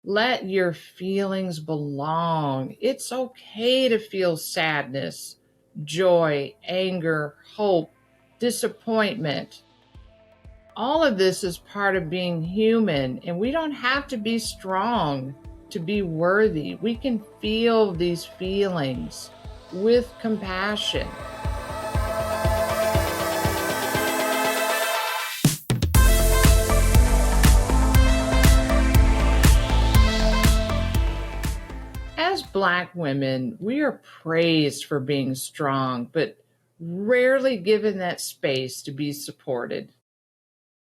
Let your feelings belong. It's okay to feel sadness, joy, anger, hope, disappointment. All of this is part of being human, and we don't have to be strong to be worthy. We can feel these feelings with compassion. As Black women, we are praised for being strong, but rarely given that space to be supported.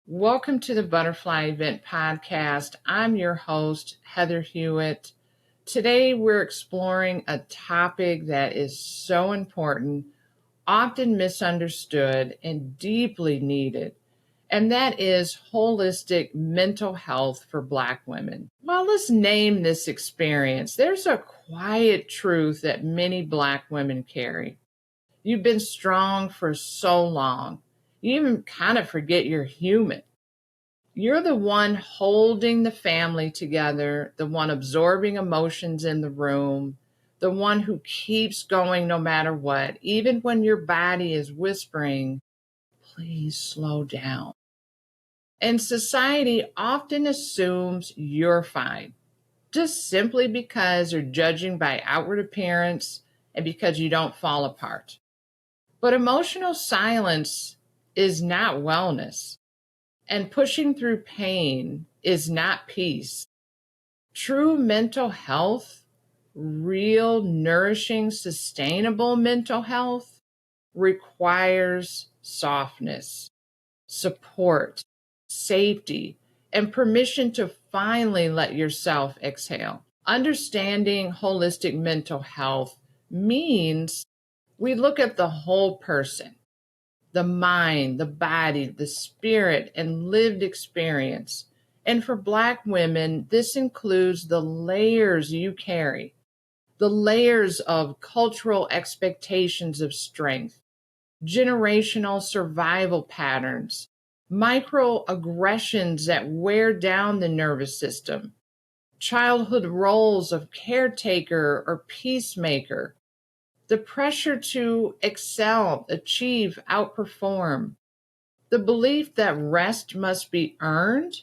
Welcome to the Butterfly Event Podcast. I'm your host, Heather Hewett. Today, we're exploring a topic that is so important, often misunderstood, and deeply needed, and that is holistic mental health for Black women. Well, let's name this experience. There's a quiet truth that many Black women carry. You've been strong for so long, you even kind of forget you're human. You're the one holding the family together, the one absorbing emotions in the room, the one who keeps going no matter what, even when your body is whispering, please slow down. And society often assumes you're fine, just simply because you're judging by outward appearance and because you don't fall apart. But emotional silence is not wellness, and pushing through pain is not peace. True mental health, real, nourishing, sustainable mental health requires softness, support, safety, and permission to finally let yourself exhale. Understanding holistic mental health means we look at the whole person, the mind, the body, the spirit, and lived experience. And for Black women, this includes the layers you carry, the layers of cultural expectations of strength, generational survival patterns, microaggressions that wear down the nervous system, childhood roles of caretaker or peacemaker, the pressure to excel, achieve, outperform, the belief that rest must be earned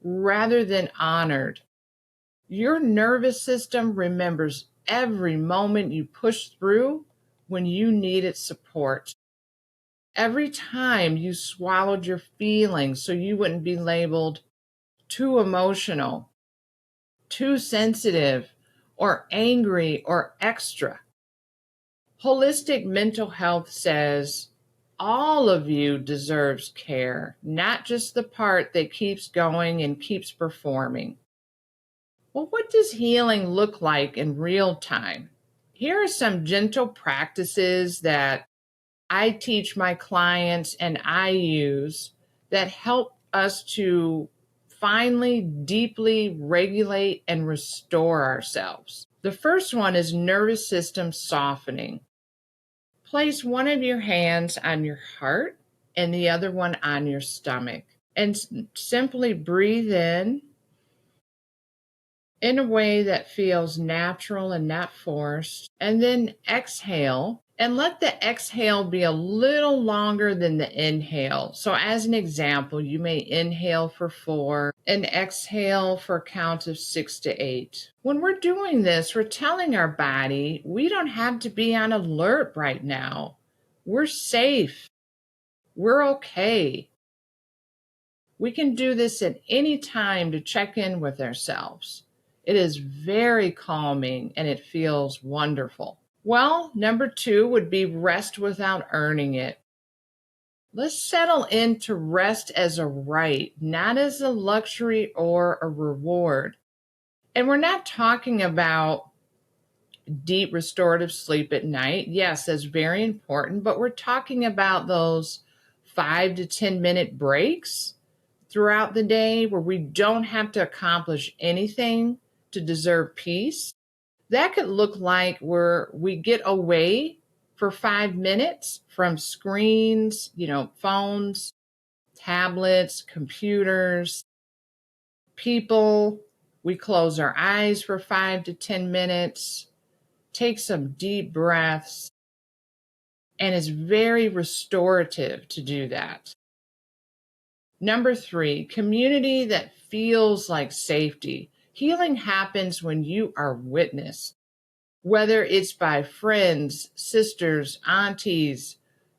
rather than honored. Your nervous system remembers every moment you push through when you needed support. Every time you swallowed your feelings so you wouldn't be labeled too emotional, too sensitive, or angry or extra. Holistic mental health says all of you deserves care, not just the part that keeps going and keeps performing. Well, what does healing look like in real time? Here are some gentle practices that I teach my clients and I use that help us to finally, deeply regulate and restore ourselves. The first one is nervous system softening. Place one of your hands on your heart and the other one on your stomach, and simply breathe in a way that feels natural and not forced, and then exhale, and let the exhale be a little longer than the inhale. So as an example, you may inhale for 4 and exhale for a count of 6 to 8. When we're doing this, we're telling our body, we don't have to be on alert right now. We're safe. We're okay. We can do this at any time to check in with ourselves. It is very calming and it feels wonderful. Well, number 2 would be rest without earning it. Let's settle into rest as a right, not as a luxury or a reward. And we're not talking about deep restorative sleep at night. Yes, that's very important, but we're talking about those 5 to 10 minute breaks throughout the day where we don't have to accomplish anything to deserve peace. That could look like where we get away for 5 minutes from screens, phones, tablets, computers, people. We close our eyes for 5 to 10 minutes, take some deep breaths, and it's very restorative to do that. Number 3, community that feels like safety. Healing happens when you are witnessed, whether it's by friends, sisters, aunties,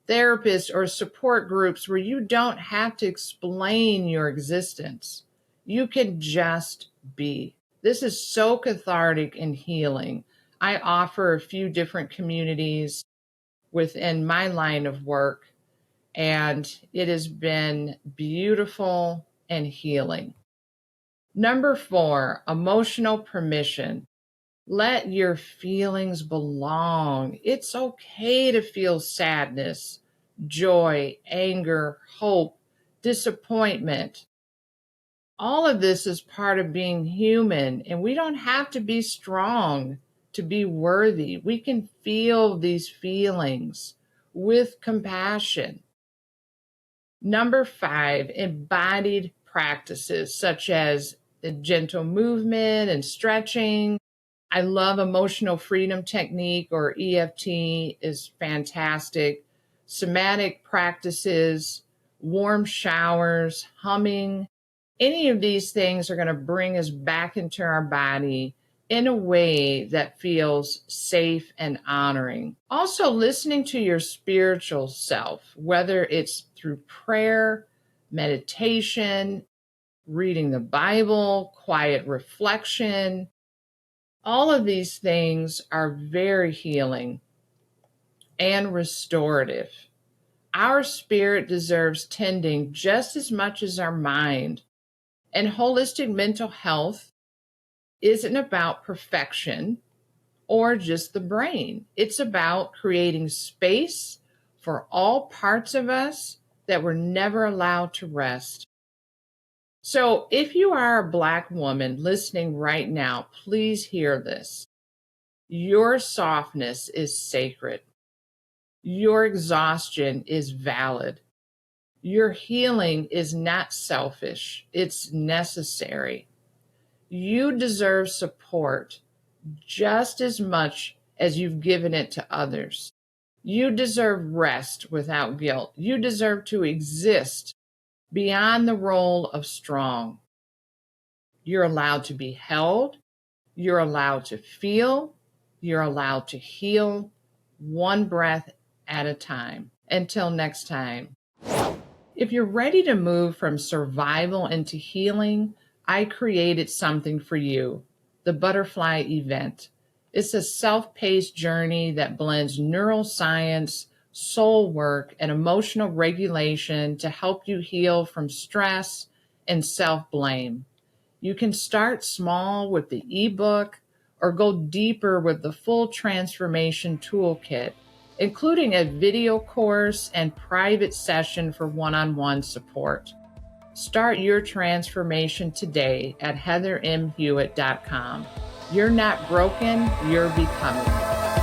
therapists, or support groups where you don't have to explain your existence. You can just be. This is so cathartic and healing. I offer a few different communities within my line of work, and it has been beautiful and healing. Number 4, emotional permission. Let your feelings belong. It's okay to feel sadness, joy, anger, hope, disappointment. All of this is part of being human, and we don't have to be strong to be worthy. We can feel these feelings with compassion. Number 5, embodied practices such as the gentle movement and stretching. I love emotional freedom technique, or EFT is fantastic. Somatic practices, warm showers, humming. Any of these things are going to bring us back into our body in a way that feels safe and honoring. Also, listening to your spiritual self, whether it's through prayer, meditation, reading the Bible, quiet reflection. All of these things are very healing and restorative. Our spirit deserves tending just as much as our mind. And holistic mental health isn't about perfection or just the brain. It's about creating space for all parts of us that were never allowed to rest. So if you are a Black woman listening right now, please hear this. Your softness is sacred. Your exhaustion is valid. Your healing is not selfish. It's necessary. You deserve support just as much as you've given it to others. You deserve rest without guilt. You deserve to exist beyond the role of strong. You're allowed to be held. You're allowed to feel. You're allowed to heal, one breath at a time. Until next time. If you're ready to move from survival into healing, I created something for you, the Butterfly Event. It's a self-paced journey that blends neuroscience, soul work, and emotional regulation to help you heal from stress and self-blame. You can start small with the ebook or go deeper with the full transformation toolkit, including a video course and private session for one-on-one support. Start your transformation today at heathermhewitt.com. You're not broken, you're becoming.